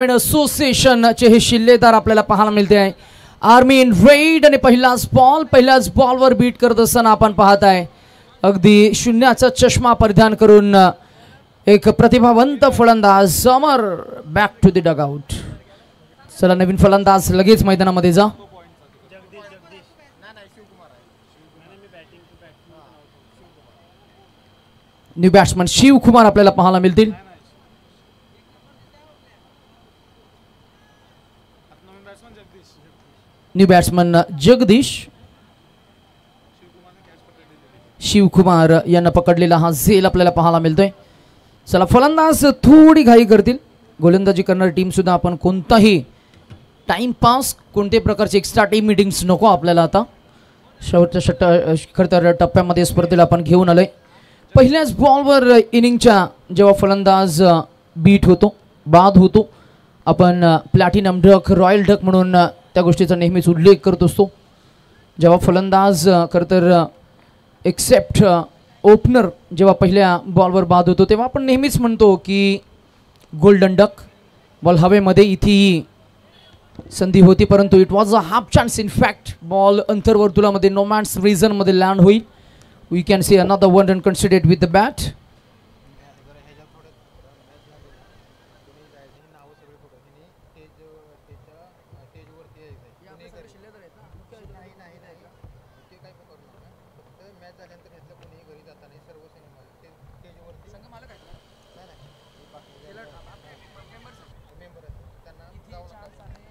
असोसिएशनचे हे शिल्लेदार आपल्याला पाहायला मिळते आहे. आर्मी इन रेड आणि पहिल्याच बॉलवर बीट करत असताना आपण पाहत आहे अगदी शून्याचा चष्मा परिधान करून एक प्रतिभावंत फलंदाज समर बॅक टू द डगआउट. चला नवीन फलंदाज लगेच मैदानामध्ये जा. न्यू बॅट्समन शिवकुमार आपल्याला पाहायला मिळतील. न्यू बॅट्समन जगदीश शिवकुमार यांना पकडलेला हा झेल आपल्याला पाहायला मिळतोय. चला फलंदाज थोडी घाई करतील. गोलंदाजी करणारी टीम सुद्धा आपण कोणताही टाइमपास कोणत्याही प्रकारची एक्स्ट्रा टीम मीटिंग्स नको आपल्याला. आता शेवटच्या खरं टप्प्यामध्ये स्पर्धेला आपण घेऊन आलोय. पहिल्याच बॉलवर इनिंगच्या जेव्हा फलंदाज बीट होतो बाद होतो आपण प्लॅटिनम डक रॉयल डक म्हणून त्या गोष्टीचा नेहमीच उल्लेख करत असतो. जेव्हा फलंदाज खरं तर एक्सेप्ट ओपनर जेव्हा पहिल्या बॉलवर बाद होतो तेव्हा आपण नेहमीच म्हणतो की गोल्डन डक बॉल हवेमध्ये इथे संधी होती परंतु it was a half chance. In fact ball अंतर्वर्तुळामध्ये नो मॅन्स रिजनमध्ये लँड होईल. We can see another one run considered with the bat.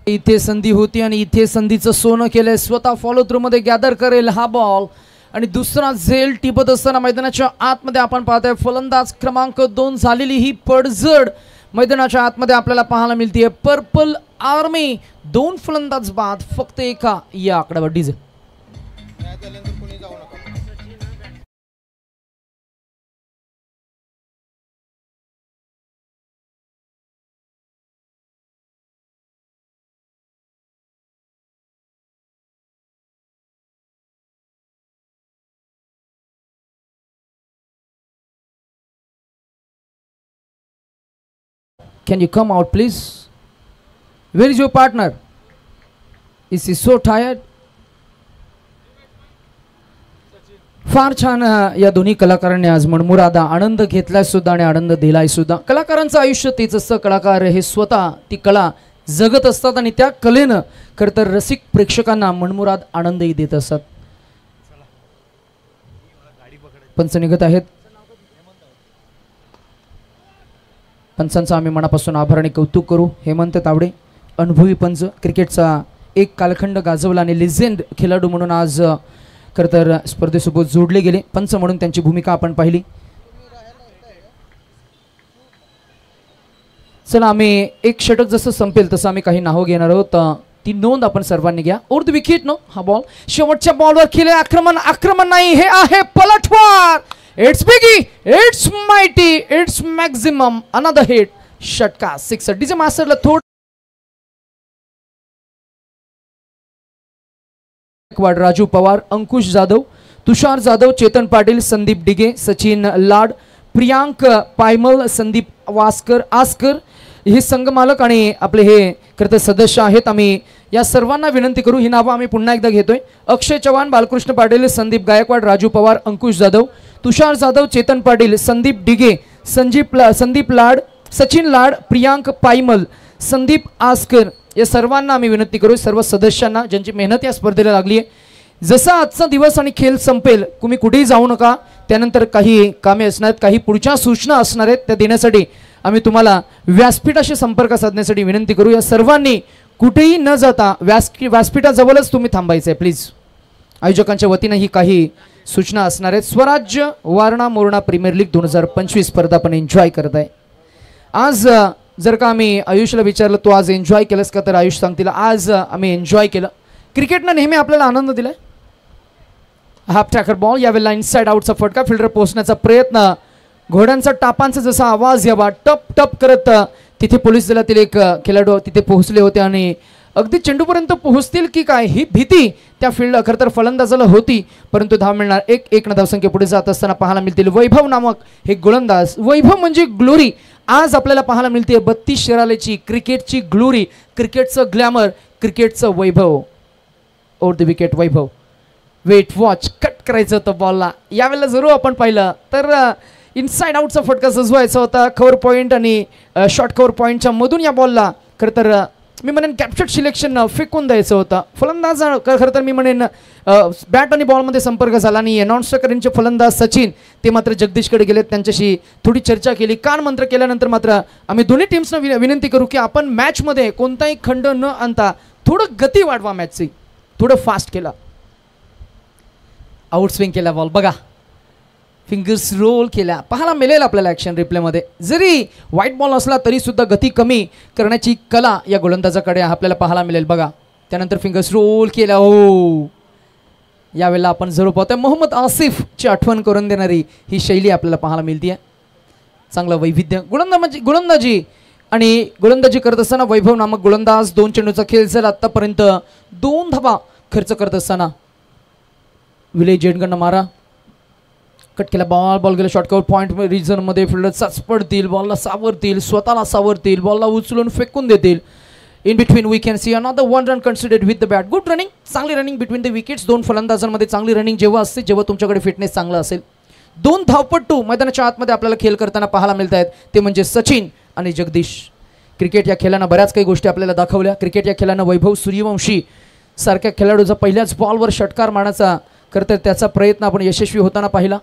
इथे संधी होती आणि इथे संधीचं सोनं केलंय. स्वतः फॉलो थ्रू मध्ये गॅदर करेल हा बॉल आणि दुसरा झेल टिपत असताना मैदानाच्या आतमध्ये आपण पाहतोय फलंदाज क्रमांक 2 झालेली ही पडझड मैदानाच्या आतमध्ये आपल्याला पाहायला मिळते. पर्पल आर्मी 2 फलंदाज बाद फक्त एका या आकड्यावर DJ. Can you come out please? Where is your partner? Is he so tired? फार छान या दोन्ही कलाकारांनी आज मनमुरादा आनंद घेतलाय सुद्धा आणि आनंद दिलाय सुद्धा. कलाकारांचं आयुष्य तेच असतं. कलाकार हे स्वतः ती कला जगत असतात आणि त्या कलेनं खरं तर रसिक प्रेक्षकांना मनमुराद आनंदही देत असतात. पंच निघत आहेत. पंचांचा आम्ही मनापासून आभार आणि कौतुक करू. हेमंत तावडे अनुभवी पंच, क्रिकेटचा एक कालखंड गाजवला आणि लिजेंड खेळाडू म्हणून आज खरं तर स्पर्धेसोबत जोडले गेले. पंच म्हणून त्यांची भूमिका आपण पाहिली. चला आम्ही एक षटक जसं संपेल तसं आम्ही काही नावं घेणार आहोत. ती नोंद आपण सर्वांनी घ्या. ओर द विकेट नो हा बॉल शेवटच्या बॉलवर केले आक्रमण नाही हे आहे पलटवार. It's biggie, it's mighty, it's maximum. Another hit, षटका 6. डीजे मास्टरला थोड राजू पवार, अंकुश जाधव, तुषार जाधव, चेतन पाटील, संदीप डिगे, सचिन लाड, प्रियांक पायमल, संदीप आस्कर हे संघ मालक आणि आपले हे खरं सदस्य आहेत. आम्ही या सर्वांना विनंती करू. ही नावं आम्ही पुन्हा एकदा घेतोय. अक्षय चव्हाण, बालकृष्ण पाटील, संदीप गायकवाड, राजू पवार, अंकुश जाधव, तुषार जाधव, चेतन पाटील, संदीप डिगे, संदीप लाड, सचिन लाड, प्रियांक पायमल, संदीप आस्कर या सर्वांना आम्ही विनंती करू. सर्व सदस्यांना ज्यांची मेहनत या स्पर्धेला लागली आहे. जसा आजचा दिवस आणि खेळ संपेल तुम्ही कुठेही जाऊ नका. त्यानंतर काही कामे असणार आहेत, काही पुढच्या सूचना असणार आहेत, त्या देण्यासाठी आम्ही तुम्हाला व्यासपीठाशी संपर्क साधण्यासाठी विनंती करू. या सर्वांनी कुठेही न जाता व्यासपीठाजवळच तुम्ही थांबायचं आहे प्लीज. आयोजकांच्या वतीनं ही काही सूचना असणार आहेत. स्वराज्य वारणा मोरणा प्रीमियर लीग 2025 स्पर्धा आपण एन्जॉय करत आहे. आज जर का आम्ही आयुषला विचारलं तू आज एन्जॉय केलंस का तर आयुष सांगतील आज आम्ही एन्जॉय केलं. क्रिकेटनं नेहमी आपल्याला आनंद दिलाय. हाफ ट्रॅकर बॉल यावेळेला इनसाइड आउटचा फटका. फिल्डर पोहोचण्याचा प्रयत्न. घोड्यांचा टापांचा जसा आवाज यावा टप टप करत तिथे पोलीस दलातील एक खेळाडू तिथे पोहोचले होते आणि अगदी चेंडूपर्यंत पोहोचतील की काय ही भीती त्या फील्ड खरं तर फलंदाजाला होती. परंतु धाव मिळणार. एक धावसंख्या पुढे जात असताना पाहायला मिळतील वैभव नामक हे गोलंदाज. वैभव म्हणजे ग्लोरी आज आपल्याला पाहायला मिळते 32 शिरालेची क्रिकेटची ग्लोरी, क्रिकेटचं ग्लॅमर, क्रिकेटचं वैभव. Over the wicket Vaibhav. Wait watch cut करायचं होतं बॉलला. यावेळेला जरूर आपण पाहिलं तर इनसाइड आउटचा फटका सजवायचा होता. कव्हर पॉईंट आणि शॉर्ट कव्हर पॉईंटच्या मधून या बॉलला खरं तर मी म्हणेन कॅप्चर सिलेक्शन फेकून द्यायचं होतं. फलंदाज खरं तर मी म्हणेन बॅट आणि बॉलमध्ये संपर्क झाला आणि नॉनस्ट्रायकरचे फलंदाज सचिन ते मात्र जगदीशकडे गेलेत. त्यांच्याशी थोडी चर्चा केली, कान मंत्र केल्यानंतर मात्र आम्ही दोन्ही टीम्सना विनंती करू की आपण मॅचमध्ये कोणताही खंड न आणता थोडं गती वाढवा, मॅचची थोडं फास्ट केला. आउट स्विंग केला बॉल बघा, फिंगर्स रोल केल्या. पाहायला मिळेल आपल्याला ॲक्शन रिप्लेमध्ये. जरी व्हाईट बॉल असला तरी सुद्धा गती कमी करण्याची कला या गोलंदाजाकडे आपल्याला पाहायला मिळेल बघा. त्यानंतर फिंगर्स रोल केल्या. हो, यावेळेला आपण जरूर पाहतोय मोहम्मद आसिफची आठवण करून देणारी ही शैली आपल्याला पाहायला मिळते. चांगलं वैविध्य गोलंदाजी आणि गोलंदाजी करत असताना वैभव नामक गोलंदाज 2 चेंडूचा खेळ झाला आतापर्यंत 2 धावा खर्च करत असताना विलेज जेडकडनं मारा कट केला. बॉल गेला शॉर्ट कव्हर पॉईंट रिजनमध्ये. फिल्डर चाचपडतील, बॉलला सावरतील, स्वतःला सावरतील, बॉलला उचलून फेकून देतील. In between we can see another 1 run considered with the bat. Good running, चांगली रनिंग बिटवीन द विकेट्स. 2 फलंदाजांमध्ये चांगली रनिंग जेव्हा असते जेव्हा तुमच्याकडे फिटनेस चांगला असेल. 2 धावपट्टू मैदानाच्या आतमध्ये आपल्याला खेळ करताना पाहायला मिळत आहेत, ते म्हणजे सचिन आणि जगदीश. क्रिकेट या खेळानं बऱ्याच काही गोष्टी आपल्याला दाखवल्या. क्रिकेट या खेळानं वैभव सूर्यवंशी सारख्या खेळाडूचा पहिल्याच बॉलवर षटकार मारण्याचा खरं तर त्याचा प्रयत्न आपण यशस्वी होताना पाहिला.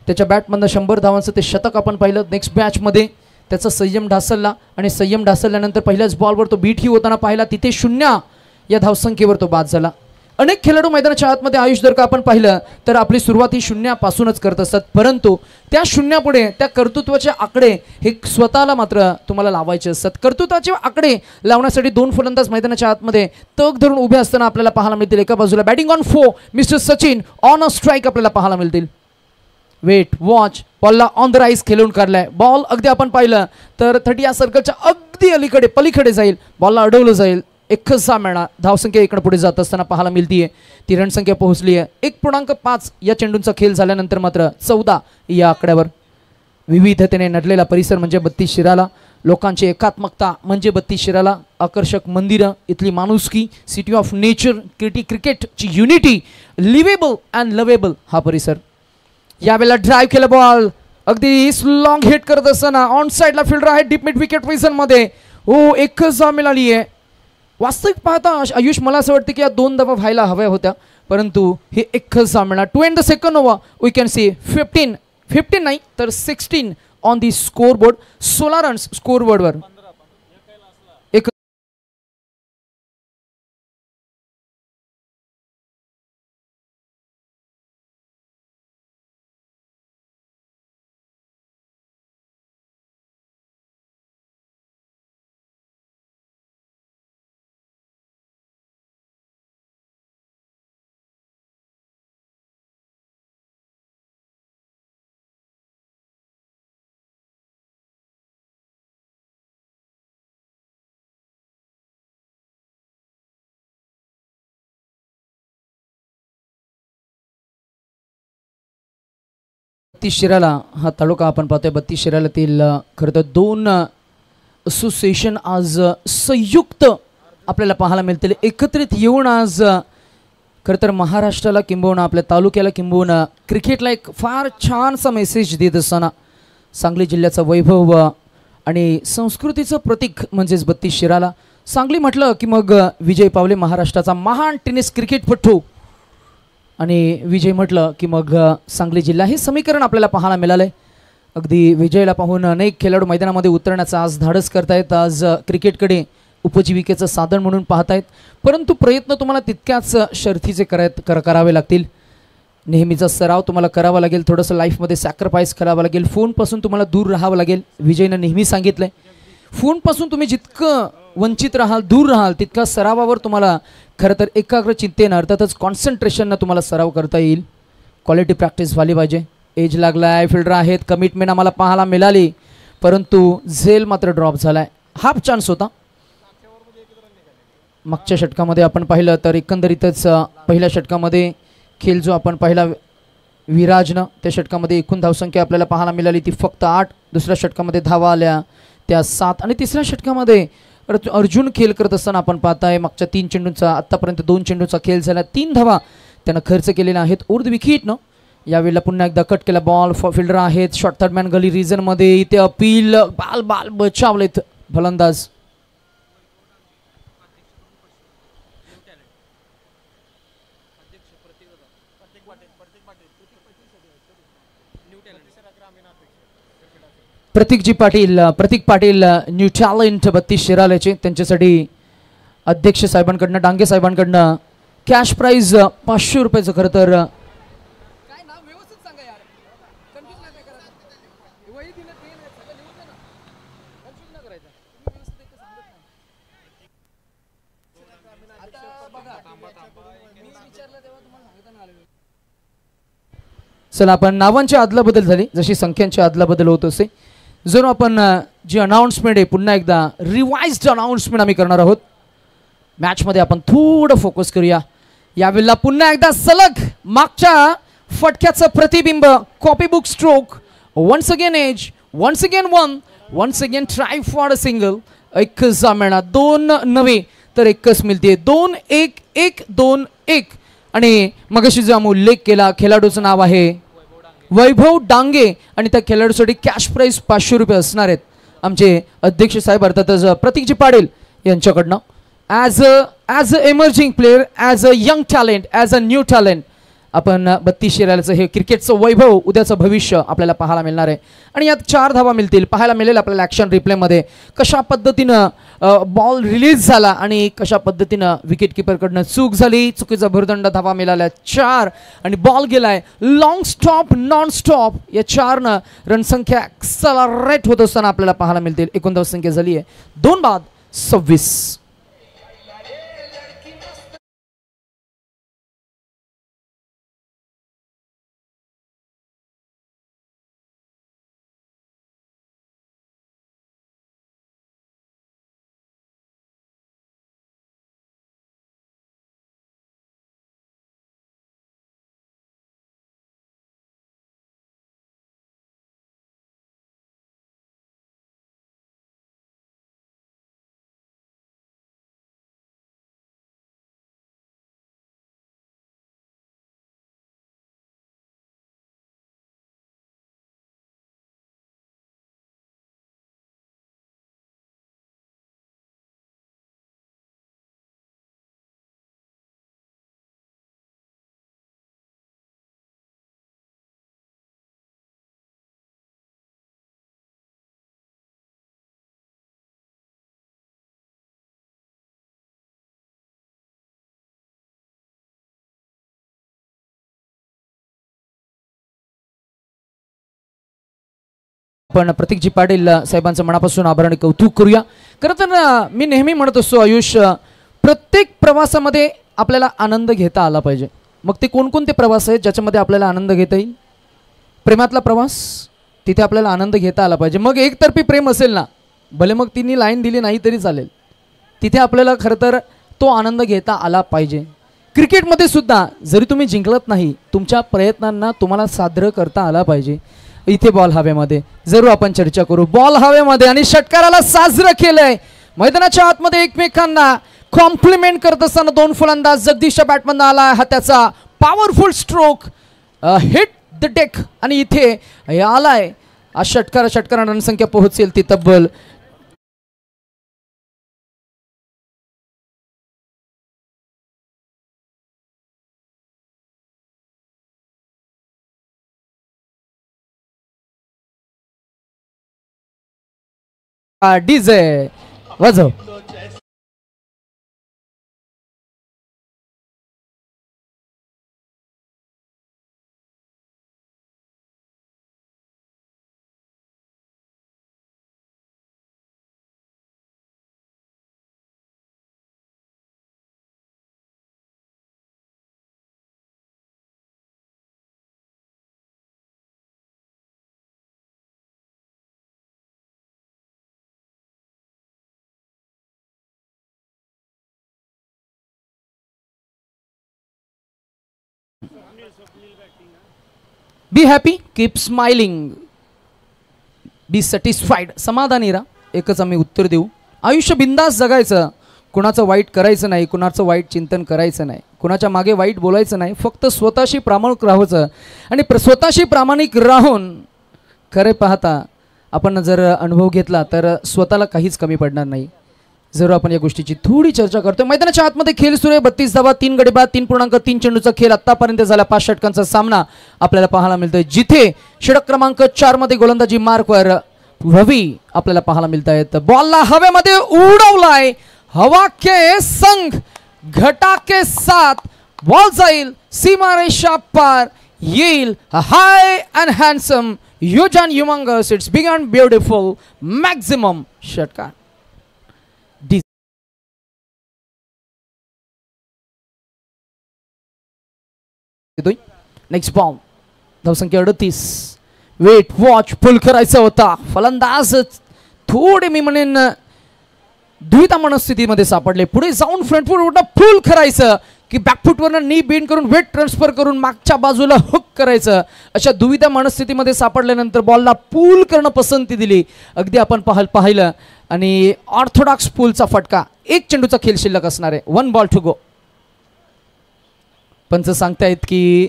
त्याच्या बॅटमधनं 100 धावांचं ते शतक आपण पाहिलं. नेक्स्ट मॅचमध्ये त्याचा संयम ढासळला आणि संयम ढासळल्यानंतर पहिल्याच बॉलवर तो बीटही होताना पाहिला. तिथे 0 या धावसंख्येवर तो बाद झाला. अनेक खेळाडू मैदानाच्या आतमध्ये आयुष जर का आपण पाहिलं तर आपली सुरुवात ही 0 पासूनच करत असतात, परंतु त्या 0 पुढे त्या कर्तृत्वाचे आकडे हे स्वतःला मात्र तुम्हाला लावायचे असतात. कर्तृत्वाचे आकडे लावण्यासाठी 2 फलंदाज मैदानाच्या आतमध्ये तग धरून उभे असताना आपल्याला पाहायला मिळतील. एका बाजूला batting on 4 mister Sachin, on a strike आपल्याला पाहायला मिळतील. वेट वॉच बॉलला ऑन द राईज खेळून काढलाय. बॉल अगदी आपण पाहिलं तर 30 या सर्कलच्या अगदी अलीकडे पलीकडे जाईल, बॉलला अडवलं जाईल. 1 मिळणार. धावसंख्या इकडे पुढे जात असताना पाहायला मिळतीये. ती रणसंख्या पोहोचली आहे 1.5 या चेंडूंचा खेळ झाल्यानंतर मात्र 14 या आकड्यावर. विविधतेने नटलेला परिसर म्हणजे 32 शिराला. लोकांची एकात्मकता म्हणजे 32 शिराला. आकर्षक मंदिरं, इथली माणुसकी, सिटी ऑफ नेचर, क्रिकेटची युनिटी, लिवेबल अँड लवेबल हा परिसर. यावेळेला ड्राईव्ह केला बॉल अगदी लॉंग हिट करत असताना ऑन साईडला फिल्डर आहे डीप मिड विकेट पोझिशन मध्ये. हो, 1 धाव मिळाली आहे. वास्तविक पाहता आयुष मला असं वाटतं की या 2 धावा व्हायला हव्या होत्या, परंतु हे 1 धाव मिळाला. 2 in the second over we can see 15 नाही तर 16 on the score board. 16 runs score बोर्डवर. शिराला हा तालुका आपण पाहतोय. 32 शिरालातील खरं तर 2 असोसिएशन आज संयुक्त आपल्याला पाहायला मिळतील. एकत्रित येऊन आज खरं तर महाराष्ट्राला किंबहुना आपल्या तालुक्याला किंबहुना क्रिकेटला एक फार छानसा मेसेज देत असताना सांगली जिल्ह्याचा वैभव आणि संस्कृतीचं प्रतीक म्हणजेच 32 शिराला. सांगली म्हटलं की मग विजय पावले महाराष्ट्राचा महान टेनिस क्रिकेटपटू आणि विजय म्हटलं की मग सांगली जिल्हा. हे समीकरण आपल्याला पाहायला मिळालंय. अगदी विजयला पाहून अनेक खेळाडू मैदानामध्ये उतरण्याचा आज धाडस करतायत. आज क्रिकेटकडे उपजीविकेचं साधन म्हणून पाहतायत, परंतु प्रयत्न तुम्हाला तितक्याच शर्थीचे करावे लागतील. नेहमीचा सराव तुम्हाला करावा लागेल. थोडंसं लाईफमध्ये सॅक्रिफाईस करावं लागेल. फोनपासून तुम्हाला दूर राहावं लागेल. विजयनं नेहमी सांगितलंय फोनपासून तुम्ही जितकं वंचित राहाल, दूर राहाल, तितका सरावावर तुम्हाला खरं तर एकाग्र चिंतेनं अर्थातच कॉन्सन्ट्रेशननं तुम्हाला सराव करता येईल. क्वालिटी प्रॅक्टिस झाली पाहिजे. एज लागलाय, फिल्डर आहेत, कमिटमेंट आम्हाला पाहायला मिळाली, परंतु झेल मात्र ड्रॉप झालाय. हाफ चान्स होता. मागच्या षटकामध्ये आपण पाहिलं तर एकंदरीतच पहिल्या षटकामध्ये खेळ जो आपण पाहिला विराजनं त्या षटकामध्ये एकूण धावसंख्या आपल्याला पाहायला मिळाली ती फक्त 8. दुसऱ्या षटकामध्ये धावा आल्या त्या 7 आणि तिसऱ्या षटकामध्ये अर्जुन खेळ करत असताना आपण पाहताय मागच्या 3 चेंडूंचा आत्तापर्यंत 2 चेंडूचा खेळ झाला 3 धावा त्यानं खर्च केलेल्या आहेत. उर्ध विकेटनं यावेळेला पुन्हा एकदा कट केला बॉल. फिल्डर आहेत शॉर्ट थर्ड मॅन गली रिजनमध्ये इथे अपील बाल बाल बचावलेत फलंदाज. प्रतीक पाटील न्यू टॅलेंट 32 शिराल्याचे त्यांच्यासाठी अध्यक्ष साहेबांकडनं डांगे साहेबांकडनं कॅश प्राइज 500 रुपयाचं. खरं तर चला आपण नावांची अदलाबदल झाली जशी संख्यांची अदलाबदल होत असे जर आपण जी अनाउन्समेंट आहे पुन्हा एकदा रिवाइज्ड अनाउन्समेंट आम्ही करणार आहोत. मॅचमध्ये आपण थोडं फोकस करूया. यावेळेला पुन्हा एकदा सलग मागच्या फटक्याचं प्रतिबिंब copy book stroke once again as once again once again try for a single. एकच जामेना 2 नव्हे तर एकच मिळते 2-1-1-2-1 आणि मगाशी जो आम्ही उल्लेख केला खेळाडूचं नाव आहे वैभव डांगे आणि त्या खेळाडूसाठी कॅश प्राइज 500 रुपये असणार आहेत. आमचे अध्यक्ष साहेब अर्थातच प्रतीकजी पाटील यांच्याकडनं as a emerging player as a young talent as a new talent आपण 32 शिराल्याचं हे क्रिकेटचं वैभव उद्याचं भविष्य आपल्याला पाहायला मिळणार आहे. आणि यात 4 धावा मिळतील पाहायला मिळेल आपल्याला ॲक्शन रिप्लेमध्ये कशा पद्धतीनं बॉल रिलीज झाला आणि कशा पद्धतीनं विकेट किपरकडनं चूक झाली. चुकीचा भुर्दंड धावा मिळाल्या 4 आणि बॉल गेलाय लॉंग स्टॉप नॉन स्टॉप. या 4नं रणसंख्या एक्सलरेट होत असताना आपल्याला पाहायला मिळतील. एकूण धावसंख्या झाली आहे 2 बाद 26. आपण प्रतीकजी पाटील साहेबांचं मनापासून आभार आणि कौतुक करूया. खरं तर मी नेहमी म्हणत असतो आयुष्य प्रत्येक प्रवासामध्ये आपल्याला आनंद घेता आला पाहिजे. मग ते कोणकोणते प्रवास आहेत ज्याच्यामध्ये आपल्याला आनंद घेता येईल. प्रेमातला प्रवास तिथे आपल्याला आनंद घेता आला पाहिजे. मग एकतर्फी प्रेम असेल ना भले मग तिने लाईन दिली नाही तरी चालेल तिथे आपल्याला खरं तर तो आनंद घेता आला पाहिजे. क्रिकेटमध्ये सुद्धा जरी तुम्ही जिंकलत नाही तुमच्या प्रयत्नांना तुम्हाला सादर करता आला पाहिजे. इथे बॉल हवेमध्ये जरूर आपण चर्चा करू. बॉल हवेमध्ये आणि षटकाराला साजरं केलंय मैदानाच्या आतमध्ये एकमेकांना कॉम्प्लिमेंट करत असताना 2 फलंदाज. जगदीशच्या बॅटमधून आला हा त्याचा powerful stroke hit the deck आणि इथे आलाय षटकारानं रणसंख्या पोहोचेल ती तब्बल डीजे वाजव. Be happy, keep smiling, be satisfied, समाधानी राहा. एकच आम्ही उत्तर देऊ. आयुष्य बिंदास जगायचं, कुणाचं वाईट करायचं नाही, कुणाचं वाईट चिंतन करायचं नाही, कुणाच्या मागे वाईट बोलायचं नाही, फक्त स्वतःशी प्रामाणिक राहायचं. आणि स्वतःशी प्रामाणिक राहून खरे पाहता आपण जर अनुभव घेतला तर स्वतःला काहीच कमी पडणार नाही. जर आपण या गोष्टीची थोडी चर्चा करतो. मैदानाच्या आतमध्ये खेळ सुरू आहे. 32 धावा, 3 गडी बाद, 3.3 चेंडूचा खेळ आतापर्यंत झाला. 5 षटकांचा सामना आपल्याला पाहायला मिळतोय, जिथे षटक क्रमांक 4 मध्ये गोलंदाजी मार्कवर रवी आपल्याला पाहायला मिळत आहेत. बॉलला हवेमध्ये उडवलाय, हवा के संग घटा के साथ बॉल जाईल सीमारेषा पार, येईल high and handsome huge and humongous, it's big and beautiful, maximum षटकार. नेक्स्ट बॉल, धावसंख्या 38. वेट वॉच फुल करायचा होता. फलंदाज थोडे मी म्हणेन द्विधा मनस्थितीमध्ये सापडले. पुढे जाऊन फ्रंट फूट फुल करायचं की बॅकफूटवरनं नी बेंड करून वेट ट्रान्सफर करून मागच्या बाजूला हुक करायचं, अशा दुविधा मनस्थितीमध्ये सापडल्यानंतर बॉलला पूल करणं पसंती दिली. अगदी आपण पाहिलं आणि ऑर्थोडॉक्स पूलचा फटका. 1 चेंडूचा खेळ शिल्लक असणार आहे. 1 बॉल टू गो. पंच सांगतायत की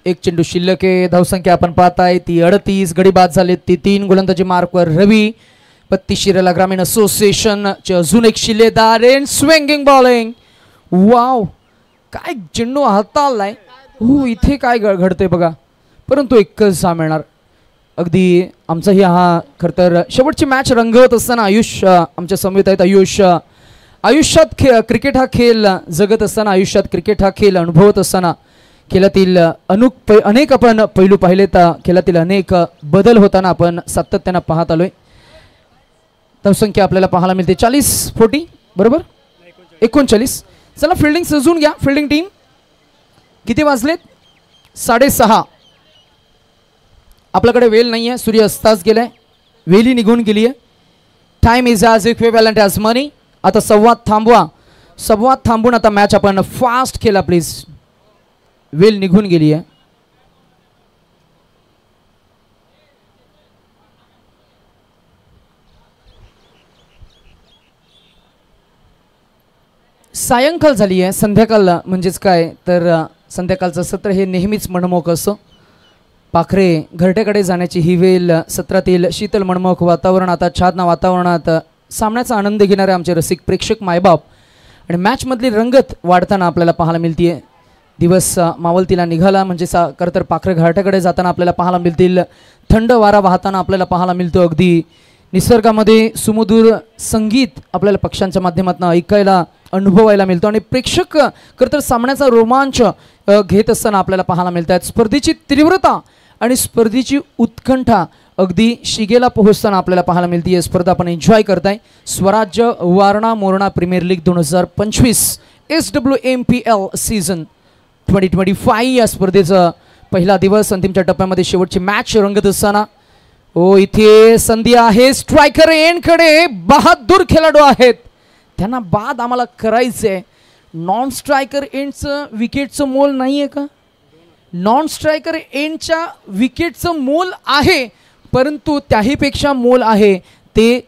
1 चेंडू शिल्लक आहे. धावसंख्या आपण पाहताय ती 38. गडी बाद झाले ती 3. गोलंदाजी मार्कवर रवी. 32 शिराला ग्रामीण असोसिएशन चे अजून एक शिलेदार एंड स्विंगिंग बॉलिंग. वाव, काय चेंडू हाताळलाय. हो, इथे काय घडते बघा, परंतु एकच जा मिळणार. अगदी आमचाही हा खरं तर शेवटची मॅच रंगवत असताना आयुष आमच्या समवेत आहेत. आयुष्यात क्रिकेट हा खेळ जगत असताना, आयुष्यात क्रिकेट हा खेळ अनुभवत असताना खेळातील अनेक आपण पैलू पाहिले तर खेळातील अनेक बदल होताना आपण सातत्यानं पाहत आलोय. धावसंख्या आपल्याला पाहायला मिळते 40-40 बरोबर 39. चला फिल्डिंग सजून घ्या. फिल्डिंग टीम, किती वाजलेत? 6:30. आपल्याकडे वेळ नाही आहे, सूर्य अस्तास गेलाय, वेली निघून गेली आहे. Time is as equivalent as money. आता संवाद थांबवा. संवाद थांबून आता मॅच आपण फास्ट खेळा प्लीज. वेल निघून गेली आहे. सायंकाळ झाली आहे. संध्याकाळ म्हणजेच काय तर संध्याकाळचं सत्र हे नेहमीच मनमोहक असं. पाखरे घरट्याकडे जाण्याची ही वेल, सत्रातील शीतल मनमोहक वातावरण, आता छान वातावरणात सामन्याचा आनंद घेणारे आमचे रसिक प्रेक्षक मायबाप आणि मॅचमधली रंगत वाढताना आपल्याला पाहायला मिळते. दिवस मावळतीला निघाला म्हणजे खरं तर पाखरे घरट्याकडे जाताना आपल्याला पाहायला मिळतील. थंड वारा वाहताना आपल्याला पाहायला मिळतो. अगदी निसर्गामध्ये सुमधुर संगीत आपल्याला पक्ष्यांच्या माध्यमातून ऐकायला अनुभवायला मिळतो आणि प्रेक्षक खरं तर सामन्याचा रोमांच घेत असताना आपल्याला पाहायला मिळतात. स्पर्धेची तीव्रता आणि स्पर्धेची उत्कंठा अगदी शिगेला पोहोचताना आपल्याला पाहायला मिळते. स्पर्धा आपण एन्जॉय करताय. Swarajya Warna Morna premier league 2025 SWMPL season 2025 या स्पर्धेचा पहिला दिवस, अंतिमच्या टप्प्यामध्ये शेवटची मॅच रंगत असताना इथे संधी आहे. स्ट्रायकर एंडकडे बहादूर खेळाडू आहेत, त्यांना बाद आम्हाला करायचंय. नॉन स्ट्रायकर एंडचं विकेटचं मोल नाही आहे का? नॉन स्ट्रायकर एंडच्या विकेटचं मोल आहे, परंतु त्याहीपेक्षा मोल आहे ते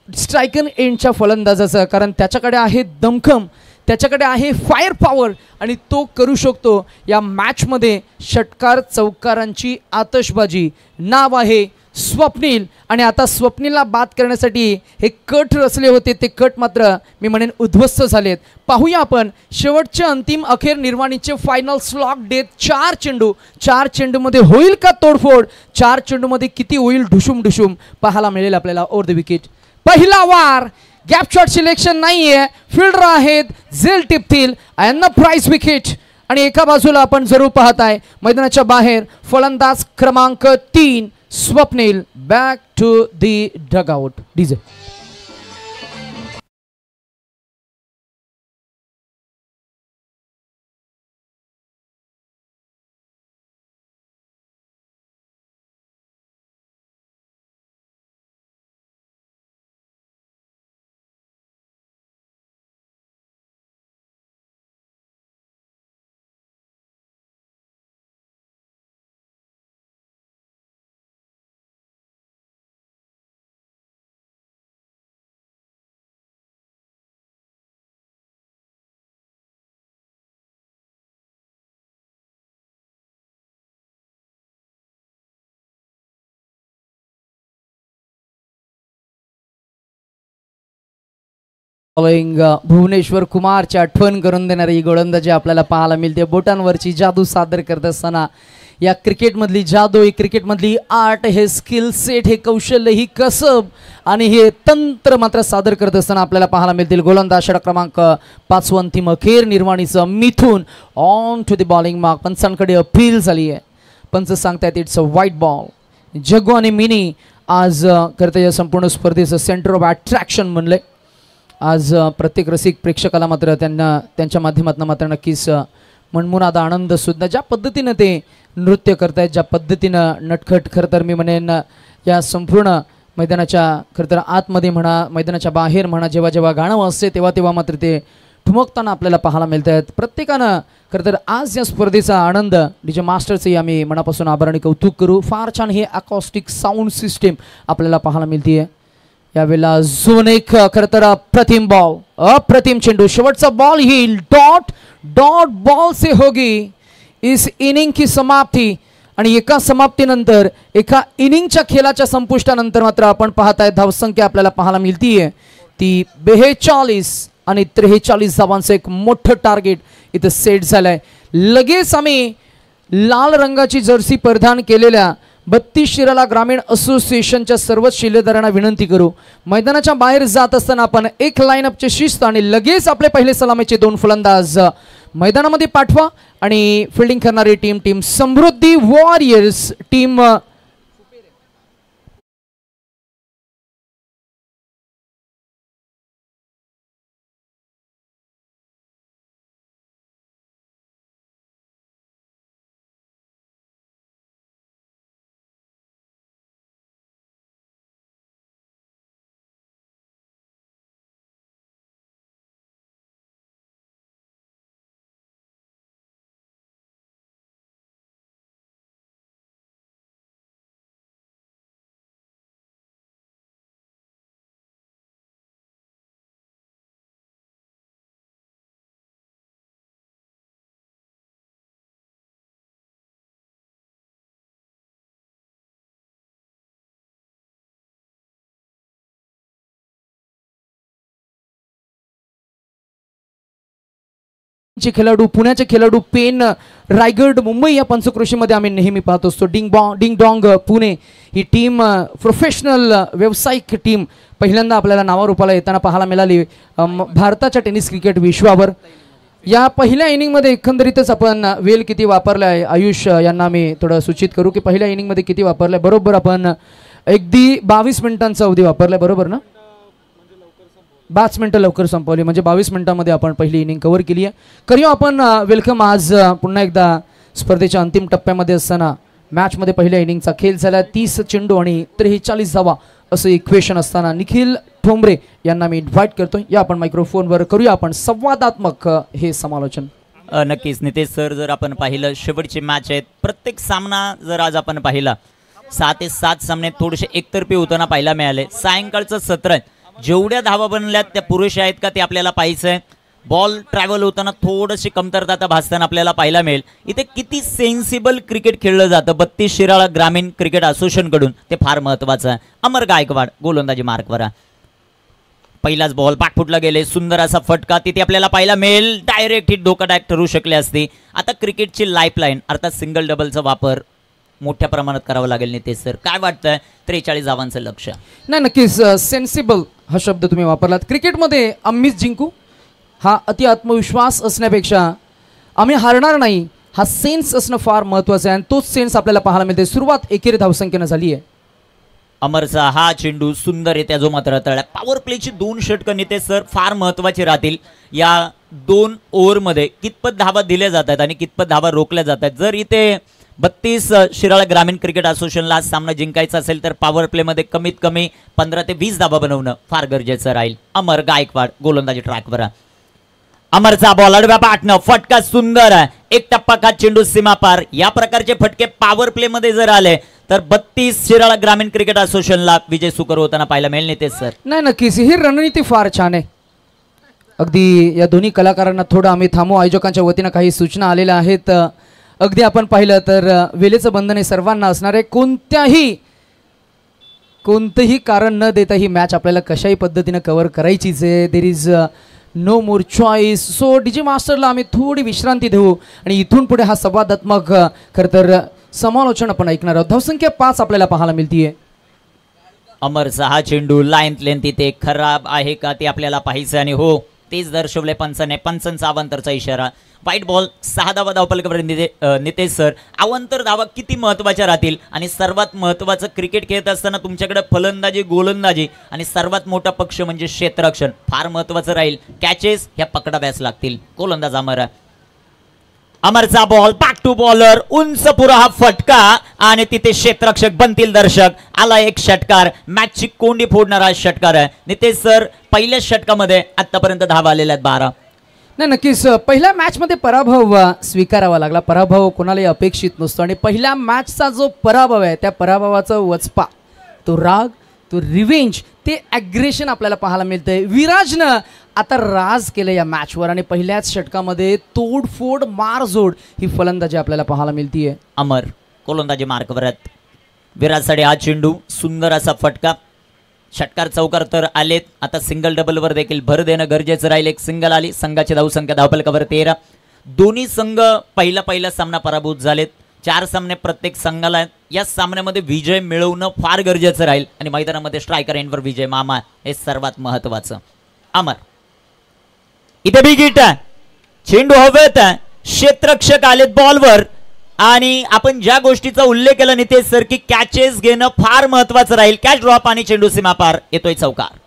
स्ट्रायकर एंडच्या फलंदाजाचं. कारण त्याच्याकडे आहे दमखम, त्याच्याकडे आहे फायर पॉवर आणि तो करू शकतो या मॅचमध्ये षटकार चौकारांची आतषबाजी. नाव आहे स्वप्नील आणि आता स्वप्नीलला बाद करण्यासाठी हे कट रचले होते, ते कट मात्र मी म्हणेन उद्ध्वस्त झालेत. पाहूया आपण शेवटचे अंतिम अखेर निर्वाणीचे फायनल स्लॉक डेथ. 4 चेंडूमध्ये होईल का तोडफोड? 4 चेंडूमध्ये किती होईल ढुशुम ढुशुम पाहायला मिळेल आपल्याला. ओव्हर द विकेट पहिला वार. गॅप शॉट सिलेक्शन नाहीये, फिल्डर आहेत, झेल टिपतील अँड प्राइस विकेट. आणि एका बाजूला आपण जरूर पाहताय मैदानाच्या बाहेर फलंदाज क्रमांक 3 Swapnil. Back to the dugout. DJ following Bhuvneshwar कुमारची आठवण करून देणारी गोलंदाजी आपल्याला पाहायला मिळते. बोटांवरची जादू सादर करत असताना या क्रिकेटमधली जादू, ही क्रिकेटमधली आर्ट, हे स्किल सेट, हे कौशल्य, ही कसब आणि हे तंत्र मात्र सादर करत असताना आपल्याला पाहायला मिळतील. गोलंदाज षटक क्रमांक 5 अंतिम अखेर निर्वाणीचं Mithun on to the bowling mark. पंचांकडे अपील झाली आहे. पंच सांगतायत it's a white ball. Jaggu आणि मिनी आज करता या संपूर्ण स्पर्धेचं सेंटर ऑफ अट्रॅक्शन बनले. आज प्रत्येक रसिक प्रेक्षकाला मात्र त्यांना त्यांच्या माध्यमातून मात्र नक्कीच मनमुराद आनंद सुद्धा, ज्या पद्धतीनं ते नृत्य करतायत, ज्या पद्धतीनं नटखट, खरं तर मी म्हणेन या संपूर्ण मैदानाच्या खरं तर आतमध्ये म्हणा, मैदानाच्या बाहेर म्हणा, जेव्हा जेव्हा गाणं असते तेव्हा तेव्हा मात्र ते ठुमकताना आपल्याला पाहायला मिळत आहेत. प्रत्येकानं खरं तर आज या स्पर्धेचा आनंद डीजे मास्टरचंही आम्ही मनापासून आभार आणि कौतुक करू. फार छान हे अकॉस्टिक साऊंड सिस्टीम आपल्याला पाहायला मिळते. यावेळेला झोन एक खरं तर अप्रतिम बॉल, अप्रतिम चेंडू, शेवटचा बॉल हिल डॉट डॉट बॉल से होगी इस इनिंग की समाप्ती. आणि एका समाप्तीनंतर, एका इनिंगच्या खेळाच्या संपुष्टानंतर मात्र आपण पाहताय धावसंख्या आपल्याला पाहायला मिळतीये ती 42 आणि 43 धावांचं एक मोठं टार्गेट इथं सेट झालंय. लगेच आम्ही लाल रंगाची जर्सी परिधान केलेल्या 32 शिराळा ग्रामीण असोसिएशनच्या सर्वच शिलेदारांना विनंती करू, मैदानाच्या बाहेर जात असताना आपण एक लाईनअपचे शिस्त आणि लगेच आपले पहिले सलामीचे 2 फलंदाज मैदानामध्ये पाठवा. आणि फिल्डिंग करणारी टीम समृद्धी वॉरियर्स टीम चे खेळाडू, पुण्याचे खेळाडू, पेन, रायगड, मुंबई या पंचक्रोशीमध्ये आम्ही नेहमी पाहत असतो. डिंग डॉंग पुणे ही टीम प्रोफेशनल व्यावसायिक टीम पहिल्यांदा आपल्याला नावारूपाला येताना पाहायला मिळाली भारताच्या टेनिस क्रिकेट विश्वावर. या पहिल्या इनिंगमध्ये एकंदरीतच आपण वेल किती वापरला आहे, आयुष यांना मी थोडं सूचित करू की पहिल्या इनिंगमध्ये किती वापरलाय. बरोबर आपण अगदी 22 मिनिटांचा अवधी वापरलाय, बरोबर ना? 5 मिनिटं लवकर संपवली, म्हणजे 22 मिनिटांमध्ये आपण पहिली इनिंग कव्हर केली आहे. करूया आपण वेलकम आज पुन्हा एकदा स्पर्धेच्या अंतिम टप्प्यामध्ये असताना मॅचमध्ये पहिल्या इनिंगचा खेळ झाला. 30 चेंडू आणि 43 धावा असं इक्वेशन असताना निखिल ठोंबरे यांना मी इन्व्हाइट करतो. या आपण मायक्रोफोनवर करूया आपण संवादात्मक हे समालोचन. नक्कीच नितेश सर, जर आपण पाहिलं शेवटची मॅच आहेत, प्रत्येक सामना जर आज आपण पाहिला 6 ते 7 सामने थोडेसे एकतर्फी होताना पाहायला मिळाले. सायंकाळचं सत्र आहे, जेवढ्या धावा बनल्यात त्या पुरेशा आहेत का ते आपल्याला पाहायचं आहे. बॉल ट्रॅव्हल होताना थोडीशी कमतरता भासताना आपल्याला पाहायला मिळेल. इथे किती सेन्सिबल क्रिकेट खेळलं जातं 32 शिराळा ग्रामीण क्रिकेट असोसिएशनकडून, ते फार महत्त्वाचं आहे. अमर गायकवाड गोलंदाजी मार्कवर, पहिलाच बॉल बॅकफुटला गेले, सुंदर असा फटका तिथे आपल्याला पाहायला मिळेल. डायरेक्ट हिट धोकादायक ठरू शकले असते. आता क्रिकेटची लाईफलाईन अर्थात सिंगल डबलचा वापर मोठ्या प्रमाणात करावं लागेल. नितेश सर, काय वाटतंय 43 धावांचं लक्ष्य? नाही, नक्कीच सेन्सिबल हा शब्द तुम्ही वापरलात. क्रिकेटमध्ये आम्हीच जिंकू हा अति आत्मविश्वास असण्यापेक्षा आम्ही हारणार नाही हा सेन्स असणं फार महत्त्वाचं आहे आणि तोच सेन्स आपल्याला पाहायला मिळते. सुरुवात एकेरी धावसंख्येनं झाली आहे. अमरचा हा चेंडू सुंदर आहे, त्या जो मात्र तळा. पॉवर प्लेची 2 षटकं नितेश सर फार महत्त्वाची राहतील. या 2 ओव्हरमध्ये कितपत धावा दिल्या जातात आणि कितपत धावा रोखल्या जातात. जर इथे 32 शिराळा ग्रामीण क्रिकेट असोसिएशनला सामना जिंकायचा असेल तर पॉवर प्लेमध्ये कमीत कमी 15 ते 20 धावा बनवणं फार गरजेचं राहील. अमर गायकवाड गोलंदाजी ट्रॅकवर, अमरचा बॉल आडव्या पाठनं फटका सुंदर आहे, एक टप्पा खात चेंडू सीमा पार. या प्रकारचे फटके पॉवर प्ले मध्ये जर आले तर 32 शिराळा ग्रामीण क्रिकेट असोसिएशनला विजय सुकर होताना पाहायला मिळेल. नितेश सर, नाही, नक्कीच ही रणनीती फार छान आहे. अगदी या दोन्ही कलाकारांना थोडं आम्ही थांबू, आयोजकांच्या वतीनं काही सूचना आलेल्या आहेत. अगदी आपण पाहिलं तर वेळेचं बंधन हे सर्वांना असणार आहे. कोणतंही कारण न देता ही मॅच आपल्याला कशाही पद्धतीनं कव्हर करायचीच आहे. There is no more choice. So DJ मास्टरला आम्ही थोडी विश्रांती देऊ आणि इथून पुढे हा संवादात्मक खरं तर समालोचन आपण ऐकणार आहोत. धावसंख्या 5 आपल्याला पाहायला मिळतीये. अमरचा हा चेंडू लाईन लेंथ इथे खराब आहे का ते आपल्याला पाहायचं आणि हो तेच दर्शवले पंचाने. पंचांचा अवांतरचा इशारा. White ball. 6 धावा धावपलकावर नितेश सर. अवांतर धावा किती महत्त्वाच्या राहतील आणि सर्वात महत्त्वाचं क्रिकेट खेळत असताना तुमच्याकडे फलंदाजी गोलंदाजी आणि सर्वात मोठा पक्ष म्हणजे क्षेत्ररक्षण फार महत्त्वाचं राहील. कॅचेस ह्या पकडाव्याच लागतील. गोलंदाज अमरचा बॉल बॅक टू बॉलर. उंच पुरा हा फटका आणि तिथे क्षेत्ररक्षक बनतील दर्शक. आला एक षटकार. मॅचची कोंडी फोडणारा षटकार आहे. नितेश सर पहिल्या षटकामध्ये आतापर्यंत धावा आलेल्या आहेत 12. नाही नक्कीच पहिल्या मॅचमध्ये पराभव स्वीकारावा लागला. पराभव कोणालाही अपेक्षित नसतो आणि पहिल्या मॅचचा जो पराभव आहे त्या पराभवाचा वचपा, तो राग, तो रिव्हेंज, ते ॲग्रेशन आपल्याला पाहायला मिळतंय. विराजनं आता राज केलं या मॅचवर आणि पहिल्याच षटकामध्ये तोडफोड मारजोड ही फलंदाजी आपल्याला पाहायला मिळतीये. अमर गोलंदाजी मार्कवर आहेत. विराजसाठी हा चेंडू सुंदर असा फटका. षटकार चौकार तर आलेत. आता सिंगल डबलवर देखील भर देणं गरजेचं राहील. एक सिंगल आली. संघाची धावसंख्या धावपलकावर 13. दोन्ही संघ पहिला सामना पराभूत झालेत. 4 सामने प्रत्येक संघाला आहेत. या सामन्यामध्ये विजय मिळवणं फार गरजेचं राहील आणि मैदानामध्ये स्ट्रायकर एंडवर विजय मामा हे सर्वात महत्त्वाचं. अमर इथे बिगिट आहे. चेंडू हवेत आहे. क्षेत्ररक्षक आलेत बॉलवर आणि आपण ज्या गोष्टीचा उल्लेख केला नितेश सर की कॅचेस घेणं फार महत्त्वाचं राहील. कॅच ड्रॉप आणि चेंडू सीमापार. येतोय चौकार.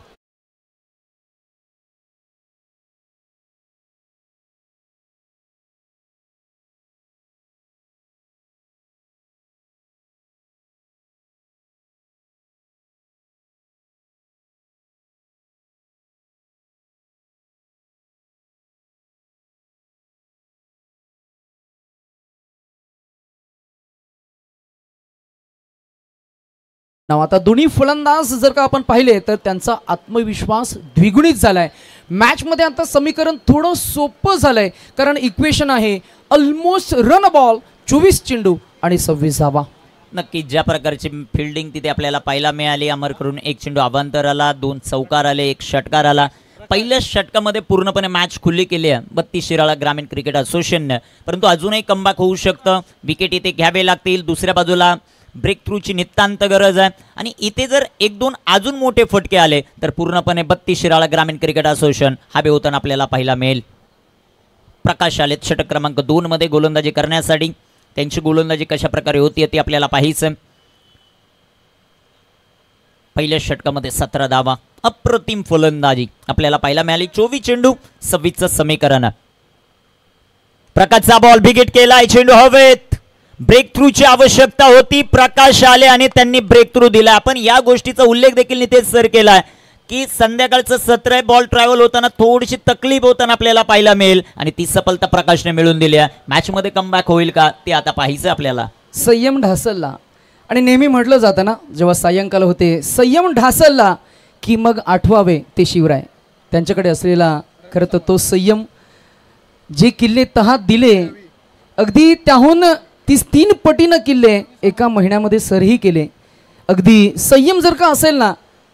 आता दोन्ही फलंदाज जर का आपण पाहिले तर त्यांचा आत्मविश्वास द्विगुणित झालाय. मॅचमध्ये आता समीकरण थोडं सोपं झालंय कारण इक्वेशन आहे ऑलमोस्ट रन बॉल 24 चेंडू आणि 26 धावा. नक्की ज्या प्रकारची फिल्डिंग तिथे आपल्याला पाहायला मिळाली. अमर करून 1 चेंडू अवांतर आला, 2 चौकार आले, 1 षटकार आला. पहिल्या षटकामध्ये पूर्णपणे मॅच खुली केली आहे 32 शिराळा ग्रामीण क्रिकेट असोसिएशनने. परंतु अजूनही कमबॅक होऊ शकतं. विकेट इथे घ्यावे लागतील. दुसऱ्या बाजूला ब्रेक थ्रूची नितांत गरज आहे आणि इथे जर 1-2 अजून मोठे फटके आले तर पूर्णपणे 32 शिराळा ग्रामीण क्रिकेट असोसिएशन हा बेवतन आपल्याला पाहायला मिळेल. प्रकाश आलेत षटक क्रमांक 2 मध्ये गोलंदाजी करण्यासाठी. त्यांची गोलंदाजी कशा प्रकारे होती ते आपल्याला पाहायचं. पहिल्या षटकामध्ये 17 धावा. अप्रतिम फलंदाजी आपल्याला पाहायला मिळाली. 24 चेंडू 26चं समीकरण. प्रकाशचा बॉल बिगिट केलाय. चेंडू हवेत. ब्रेक थ्रूची आवश्यकता होती. प्रकाश आले आणि त्यांनी ब्रेक थ्रू दिला. आपण या गोष्टीचा उल्लेख देखील नितेश सर केलाय की संध्याकाळचं सत्र आहे. बॉल ट्रॅव्हल होताना थोडीशी तकलीफ होताना आपल्याला पाहायला मिळेल आणि ती सफलता प्रकाशने मिळवून दिली आहे. मॅचमध्ये कमबॅक होईल का ते आता पाहायचं आपल्याला. संयम ढासळला आणि नेहमी म्हटलं जातं ना जेव्हा सायंकाळ होते संयम ढासळला की मग आठवावे ते शिवराय. त्यांच्याकडे असलेला खरं तर तो संयम, जे किल्ले तहात दिले अगदी त्याहून 3 पटीनं किल्ले एका महिन्यामध्ये सरही केले. अगदी संयम जर का असेल ना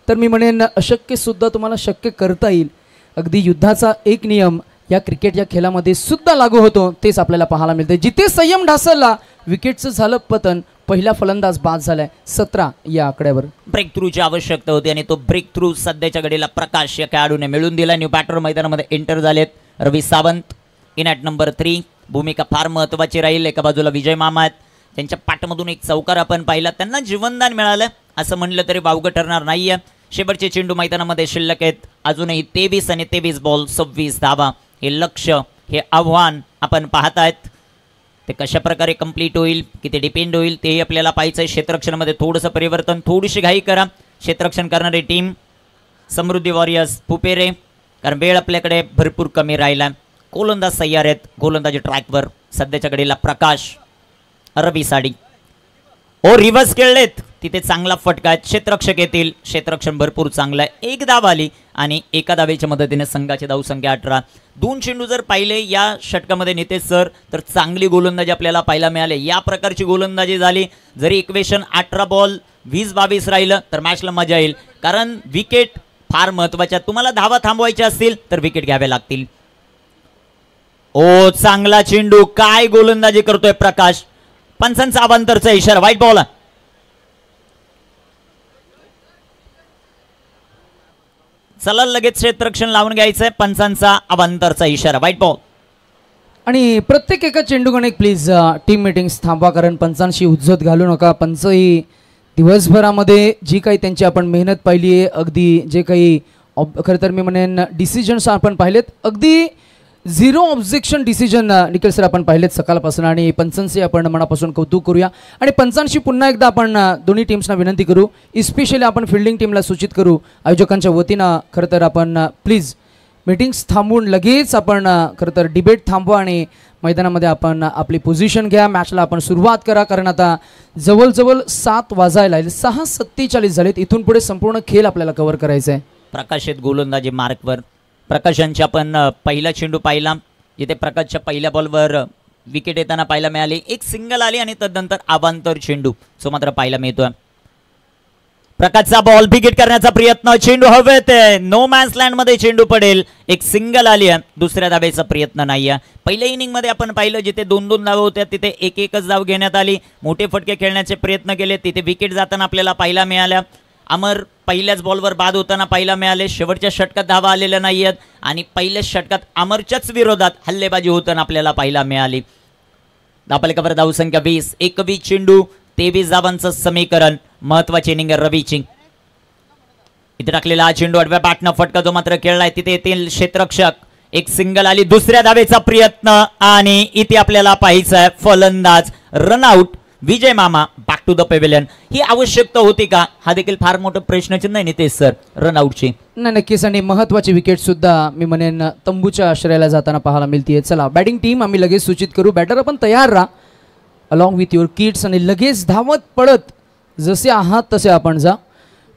तर मी म्हणेन अशक्य सुद्धा तुम्हाला शक्य करता येईल. अगदी युद्धाचा एक नियम या क्रिकेट या खेळामध्ये सुद्धा लागू होतो. तेच आपल्याला पाहायला मिळते. जिथे संयम ढासळला विकेटचं झालं पतन. पहिला फलंदाज बाद झालाय 17 या आकड्यावर. ब्रेक थ्रूची आवश्यकता होती आणि तो ब्रेक थ्रू सध्याच्या घडीला प्रकाश या खेळाडूने मिळून दिला. न्यू बॅटर मैदानामध्ये एंटर झालेत. रवी सावंत इन ॲट नंबर 3. भूमिका फार महत्त्वाची राहील. एका बाजूला विजय मामा आहेत. त्यांच्या पाठमधून एक चौकार आपण पाहिला. त्यांना जीवनदान मिळालं असं म्हणलं तरी वावगं ठरणार नाहीये. शेवटचे चेंडू मैदानामध्ये शिल्लक आहेत. अजूनही 23 आणि 23 बॉल 26 धावा. हे लक्ष्य, हे आव्हान आपण पाहत आहेत. ते कशा प्रकारे कंप्लीट होईल, किती डिपेंड होईल तेही आपल्याला पाहायचं आहे. क्षेत्ररक्षणामध्ये थोडंसं परिवर्तन, थोडीशी घाई करा. क्षेत्ररक्षण करणारी टीम समृद्धी वॉरियर्स पुपेरे, कारण वेळ आपल्याकडे भरपूर कमी राहिला. गोलंदाज तयार आहेत. गोलंदाजी ट्रॅकवर सध्याच्या घडीला प्रकाश, रवी साडी. ओ रिव्हर्स खेळलेत. तिथे चांगला फटका आहे, क्षेत्ररक्षक येतील, क्षेत्ररक्षण भरपूर चांगलं आहे, एक धाव आली आणि एका धावेच्या मदतीने संघाची धावसंख्या 18. 2 चेंडू जर पाहिले या षटकामध्ये नितेश सर तर चांगली गोलंदाजी आपल्याला पाहायला मिळाली. या प्रकारची गोलंदाजी झाली, जरी इक्वेशन 18 बॉल 20-22 राहिलं तर मॅचला मजा येईल, कारण विकेट फार महत्वाच्या. तुम्हाला धावा थांबवायच्या असतील तर विकेट घ्यावे लागतील. ओ चांगला चेंडू, काय गोलंदाजी करतोय प्रकाश. पंचांचा अवांतरचा इशारा, व्हाईट बॉल. चला लगेच क्षेत्ररक्षण लावून घ्यायचंय. पंचांचा अवांतरचा इशारा, व्हाईट बॉल. आणि प्रत्येक एका चेंडूकडे एक टीम मीटिंग्स थांबवा, कारण पंचांशी उज्जत घालू नका. पंचही दिवसभरामध्ये जी काही त्यांची आपण मेहनत पाहिली आहे, अगदी जे काही खरं तर मी म्हणेन डिसिजन्स आपण पाहिलेत, अगदी 0 ऑब्जेक्शन डिसिजन निखिल सर आपण पाहिलेत सकाळपासून. आणि पंचांचे आपण मनापासून कौतुक करूया. आणि पंचांशी पुन्हा एकदा आपण दोन्ही टीम्सना विनंती करू, इस्पेशली आपण फिल्डिंग टीमला सूचित करू आयोजकांच्या वतीनं, खरं तर आपण प्लीज मीटिंग्स थांबवून लगेच आपण खरं तर डिबेट थांबवा आणि मैदानामध्ये आपण आपली पोझिशन घ्या. मॅचला आपण सुरुवात करा, कारण आता जवळजवळ 7 वाजायला लागले, 6:47 झालेत. इथून पुढे संपूर्ण खेळ आपल्याला कव्हर करायचा आहे. प्रकाशित गोलंदाजी मार्कवर प्रकाशांची आपण पहिला चेंडू पाहिला, जिथे प्रकाशच्या पहिल्या बॉलवर विकेट येताना पाहायला मिळाली, एक सिंगल आली आणि तदनंतर अवांतर चेंडू सो मात्र पाहायला मिळतोय. प्रकाशचा बॉल विकेट करण्याचा प्रयत्न, चेंडू हवेत, नो मॅन्स लँड मध्ये चेंडू पडेल, एक सिंगल आली आहे, दुसऱ्या धावेचा प्रयत्न नाही आहे. पहिल्या इनिंग मध्ये आपण पाहिलं जिथे 2-2 धावा होत्या तिथे एकच धाव घेण्यात आली, मोठे फटके खेळण्याचे प्रयत्न केले, तिथे विकेट जाताना आपल्याला पाहायला मिळाल्या. अमर पहिल्याच बॉलवर बाद होताना पाहायला मिळाले, शेवटच्या षटकात धावा आलेल्या नाही आहेत आणि पहिल्याच षटकात अमरच्याच विरोधात हल्लेबाजी होताना आपल्याला पाहायला मिळाली. धापलकावर धावसंख्या 20, 21 चेंडू 23 धावांचं समीकरण. महत्वाची इनिंग रवीची. इथे टाकलेला हा चेंडू आडव्या बॅटनं फटका जो मात्र खेळलाय, तिथे येतील क्षेत्ररक्षक, एक सिंगल आली, दुसऱ्या धावेचा प्रयत्न आणि इथे आपल्याला पाहायचं आहे फलंदाज रनआउट. विजय मामा बॅक टू द पेव्हिलियन. ही आवश्यकता होती का? हा देखील फार मोठं प्रश्नचिन्ह नाही नितेश सर रनआउटची. नाही, नक्कीच. आणि महत्वाची विकेट सुद्धा मी म्हणेन तंबूच्या आश्रयाला जाताना पाहायला मिळते. चला बॅटिंग टीम आम्ही लगेच सूचित करू, बॅटर आपण तयार राहा अलॉंग विथ युअर किट्स आणि लगेच धावत पडत जसे आहात तसे आपण जा.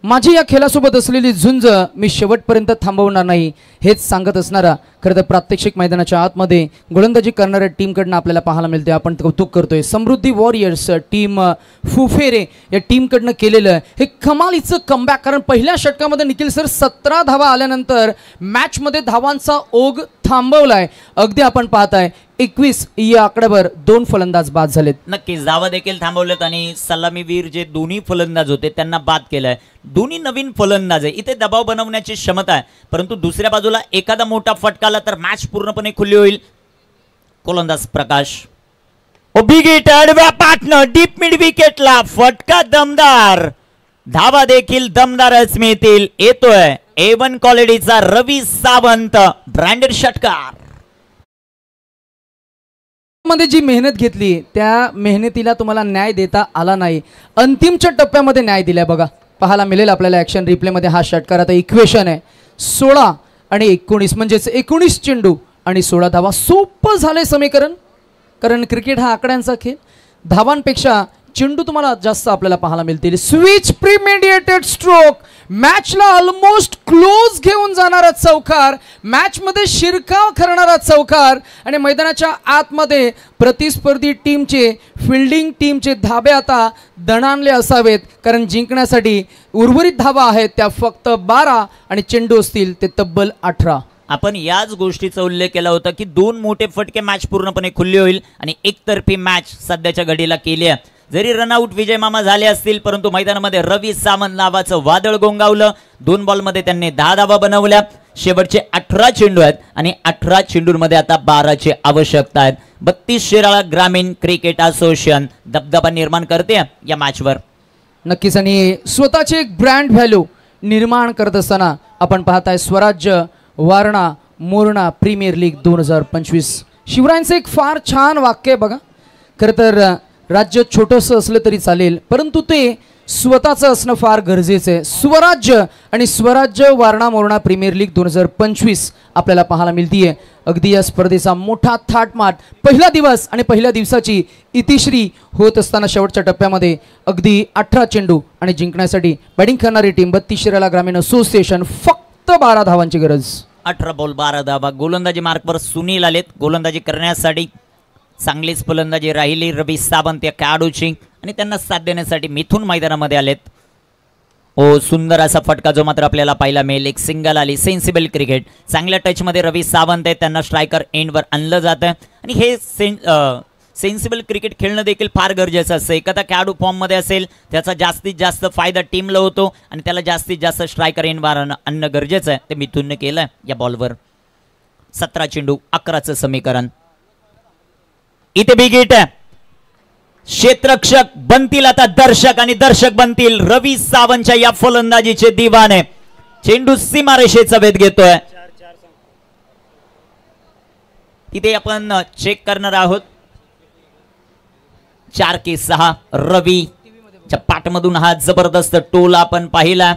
माझी या खेळासोबत असलेली झुंज मी शेवटपर्यंत थांबवणार नाही हेच सांगत असणारा खरं तर प्रात्यक्षिक मैदानाच्या आतमध्ये गोलंदाजी करणाऱ्या टीमकडनं आपल्याला पाहायला मिळते. आपण कौतुक करतोय समृद्धी वॉरियर्स टीम फुफेरे या टीमकडनं केलेलं हे कमालीचं कमबॅक. कारण पहिल्या षटकामध्ये निखिल सर 17 धावा आल्यानंतर मॅचमध्ये धावांचा ओघ थांबवलाय. अगदी आपण पाहताय 21 या आकड्यावर 2 फलंदाज बाद झालेत. नक्कीच धावा देखील थांबवलेत आणि सलामीवीर जे दोन्ही फलंदाज होते त्यांना बाद केलंय. दोन्ही नवीन फलंदाज आहे, इथे दबाव बनवण्याची क्षमता आहे, परंतु दुसऱ्या बाजूला एखादा मोठा फटका आला तर मॅच पूर्णपणे खुली होईल. गोलंदाज प्रकाश विकेट आडव्या पाटनं डीप मिड विकेटला फटका दमदार. धावा देखील दमदारच मिळतील. येतोय A1 क्वालिटीचा रवी सावंत ब्रँडेड षटकार. मध्ये जी मेहनत घेतली त्या मेहनतीला तुम्हाला न्याय देता आला नाही. अंतिमच्या टप्प्यामध्ये न्याय दिलाय बघा. पाहायला मिळेल आपल्याला ॲक्शन रिप्लेमध्ये हा षटकार. आता इक्वेशन आहे 16 आणि 19 म्हणजेच 19 चेंडू आणि 16 धावा. सोपं झालंय समीकरण, कारण क्रिकेट हा आकड्यांचा खेळ. धावांपेक्षा चेंडू तुम्हाला जास्त आपल्याला पाहायला मिळतील. स्विच प्रीमेडिएटेड स्ट्रोक, मॅचला ऑलमोस्ट क्लोज घेऊन जाणारा चौकार, मॅचमध्ये शिरकाव करणारा चौकार आणि मैदानाच्या आतमध्ये प्रतिस्पर्धी टीमचे फिल्डिंग टीमचे धाबे आता दणाणले असावेत, कारण जिंकण्यासाठी उर्वरित धावा आहेत त्या फक्त 12 आणि चेंडू असतील ते तब्बल 18. आपण याच गोष्टीचा उल्लेख केला होता की 2 मोठे फटके मॅच पूर्णपणे खुली होईल आणि एकतर्फी मॅच सध्याच्या घडीला केली आहे. जरी रनआउट विजय मामा झाले असतील परंतु मैदानामध्ये रवी सावंत नावाचं वादळ गोंगावलं. 2 बॉलमध्ये त्यांनी 10 धावा बनवल्या. शेवटचे 18 चेंडू आहेत आणि 18 चेंडूंमध्ये आता 12ची आवश्यकता आहे. 32 शिराळा ग्रामीण क्रिकेट असोसिएशन दबदबा निर्माण करते या मॅचवर. नक्कीच. आणि स्वतःचे एक ब्रँड व्हॅल्यू निर्माण करत असताना आपण पाहताय स्वराज्य वारणा मोरणा प्रीमियर लीग 2025. शिवरायांचं एक फार छान वाक्य आहे बघा. खरं तर राज्य छोटंसं असलं तरी चालेल, परंतु ते स्वतःचं असणं फार गरजेचं आहे. स्वराज्य आणि स्वराज्य वारणा मोरणा प्रीमियर लीग 2025 आपल्याला पाहायला मिळतीये. अगदी या स्पर्धेचा मोठा थाटमाट पहिला दिवस आणि पहिल्या दिवसाची इतिश्री होत असताना शेवटच्या टप्प्यामध्ये अगदी 18 चेंडू आणि जिंकण्यासाठी बॅटिंग करणारी टीम 32 शिराळा ग्रामीण असोसिएशन फक्त 12 धावांची गरज. 18 बॉल 12 धावा. गोलंदाजी मार्कवर सुनील आलेत. गोलंदाजी करण्यासाठी चांगलीच फलंदाजी राहिली रवी सावंत या खेळाडूची आणि त्यांना साथ देण्यासाठी मिथून मैदानामध्ये आलेत. ओ सुंदर असा फटका जो मात्र आपल्याला पाहायला मिळेल. एक सिंगल आली. Sensible cricket. चांगल्या टचमध्ये रवी सावंत आहेत. त्यांना स्ट्रायकर एंडवर आणलं जातं आणि हे सेन्सिबल क्रिकेट खेळणं देखील फार गरजेचं असतं. एखादा खेळाडू फॉर्ममध्ये असेल त्याचा जास्तीत जास्त फायदा टीमला होतो आणि त्याला जास्तीत जास्त स्ट्रायकर एंडवर आणणं गरजेचं आहे. ते मिथूनने केलं या बॉलवर. 17 चेंडू 11चं समीकरण. इथे बिग हिट आहे. क्षेत्ररक्षक बनतील आता दर्शक आणि दर्शक बनतील रवी सावंतच्या या फलंदाजीचे दिवाने. चेंडू सीमारेषेचा वेध घेतोय. तिथे आपण चेक करणार आहोत. 4-6 रवीच्या पाठमधून हा जबरदस्त टोल आपण पाहिला.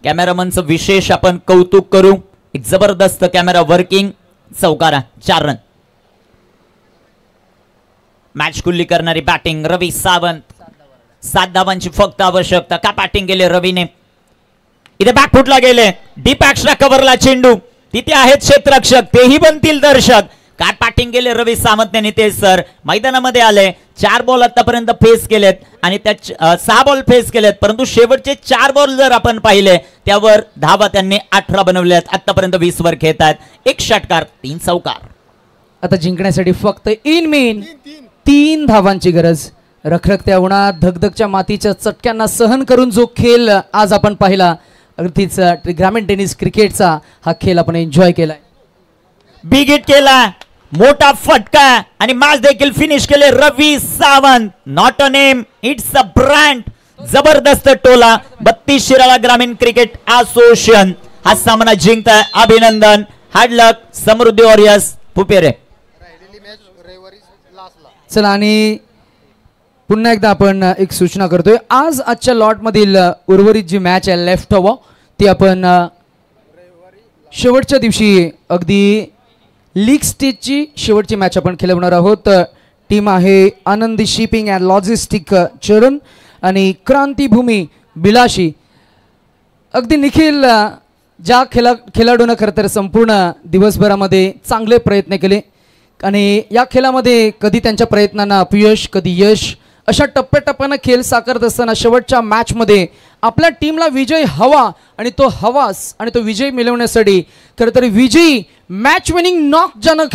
कॅमेरामनचं विशेष आपण कौतुक करू. एक जबरदस्त कॅमेरा वर्किंग. चौकारा 4 रन. मॅच खुल्ली करणारी बॅटिंग रवी सावंत. 7 धावांची फक्त आवश्यकता. का बॅटिंग केले रवीने. इथे बॅकफुटला गेले. डीप एक्स्ट्रा कव्हरला चेंडू. तिथे आहेत क्षेत्ररक्षक तेही बनतील दर्शक. काय बॅटिंग केले रवी सावंतने. नितेश सर मैदानामध्ये आले. 4 बॉल आतापर्यंत फेस केलेत आणि त्या 6 बॉल फेस केलेत परंतु शेवटचे 4 बॉल जर आपण पाहिले त्यावर धावा त्यांनी 18 बनवल्यात. आतापर्यंत 20 वर खेळतात. 1 षटकार 3 चौकार. आता जिंकण्यासाठी फक्त इन मेन 3 धावांची गरज. रखरखत्या उन्हात धगधगच्या मातीच्या चटक्यांना सहन करून जो खेळ आज आपण पाहिला अगदीच ग्रामीण टेनिस क्रिकेटचा हा खेळ आपण एन्जॉय केलाय. बिग हिट केला. मोठा फटका आणि मॅच देखील फिनिश केले Ravi Sawant. Not a name it's a brand. जबरदस्त टोला. 32 शिराळा ग्रामीण क्रिकेट असोसिएशन हा सामना जिंकताय. अभिनंदन. हार्ड लक. समृद्धी वॉरियर्स पुपेरे. चला आणि पुन्हा एकदा आपण एक सूचना करतोय. आजच्या लॉट मधील उर्वरित जी मॅच आहे लेफ्ट ओव्हर ती आपण शेवटच्या दिवशी अगदी लीग स्टेजची शेवटची मॅच आपण खेळवणार आहोत. टीम आहे आनंदी शिपिंग अँड लॉजिस्टिक चरण आणि क्रांतीभूमी बिलाशी. अगदी निखिल ज्या खेळाडूनं खरं तर संपूर्ण दिवसभरामध्ये चांगले प्रयत्न केले आणि या खेळामध्ये कधी त्यांच्या प्रयत्नांना अपयश कधी यश अशा टप्प्याटप्प्यानं खेळ साकारत असताना शेवटच्या मॅचमध्ये आपल्या टीमला विजय हवा आणि तो हवास आणि तो विजय मिळवण्यासाठी खरं तर विजयी मॅच विनिंग नॉक ज्यानं